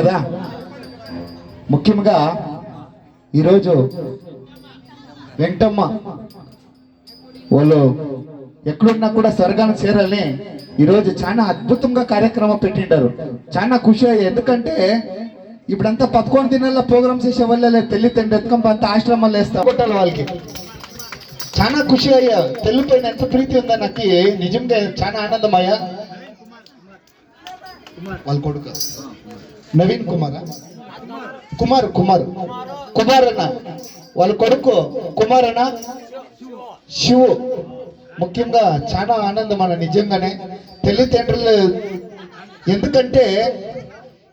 కదా. ముఖ్యంగా ఈరోజు వెంకటమ్మ వాళ్ళు ఎక్కడున్నా కూడా స్వర్గాన్ని చేరాలని ఈరోజు చాలా అద్భుతంగా కార్యక్రమం పెట్టిండారు. చాలా ఖుషి అయ్యా. ఎందుకంటే ఇప్పుడంతా 11 దినాల్లో ప్రోగ్రామ్స్ చేసే వాళ్ళే తెల్లి తండ్రి ఎత్తుకొని అంత ఆశ్రమాలు వేస్తా కొట్టాలి వాళ్ళకి. చాలా ఖుషి అయ్యా. తెల్లిపోయిన ఎంత ప్రీతి ఉందా నాకు, నిజంగా చాలా ఆనందం అయ్యా. వాళ్ళ కొడుకు నవీన్ కుమార్ కుమార్ అన్న వాళ్ళ కొడుకు కుమార్ అన్న శివు. ముఖ్యంగా చాలా ఆనందం అన్న నిజంగానే తల్లిదండ్రులు. ఎందుకంటే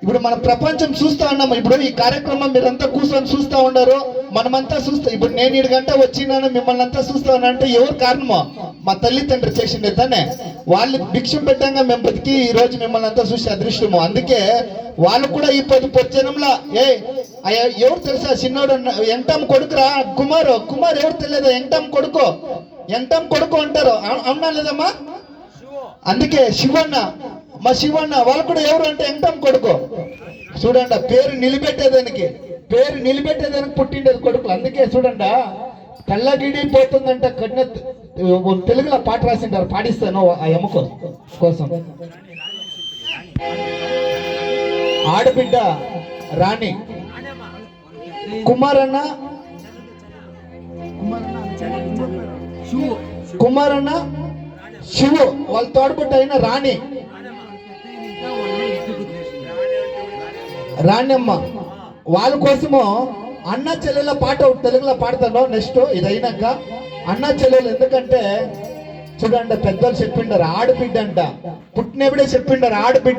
ఇప్పుడు మన ప్రపంచం చూస్తా ఉన్నాము. ఇప్పుడు ఈ కార్యక్రమం మీరంతా కూర్చొని చూస్తా ఉన్నారు, మనమంతా చూస్తా. ఇప్పుడు నేను 7 గంట వచ్చినాను, మిమ్మల్ని అంతా చూస్తా ఉన్నా అంటే ఎవరు కారణమో? మా తల్లిదండ్రులు చేసిండే తానే. వాళ్ళు భిక్షం పెట్టంగా మేము బతికి ఈ రోజు మిమ్మల్ని అంతా చూసే అదృష్టము. అందుకే వాళ్ళు కూడా ఈ పొద్దునంలో ఎవరు తెలుసా చిన్నోడు ఎంటం కొడుకురా కుమార్ ఎవరు తెలియదు, ఎంటం కొడుకు అంటారు. అవునా లేదమ్మా? అందుకే శివన్న, మా శివన్న వాళ్ళు కూడా ఎవరు అంటే ఎంటం కొడుకు. చూడండి, పేరు నిలబెట్టేదానికి పుట్టిండేది కొడుకులు. అందుకే చూడండి, కళ్ళగిడి పోతుందంట కన్న తెలుగులో పాట రాసింటారు, పాడిస్తాను ఆ ఎముక కోసం. ఆడబిడ్డ రాణి కుమారన్న శివు వాళ్ళ తోడబుట్ట అయిన రాణ్యమ్మ. వాళ్ళ కోసము అన్న చెల్లెల పాట తెలుగులో పాడతాను నెక్స్ట్ ఇది అయినాక. అన్న చెల్లెలు ఎందుకంటే చూడండి, పెద్దలు చెప్పిండారు ఆడబిడ్డ అంట, పుట్టినప్పుడే చెప్పిండారు ఆడబిడ్డ.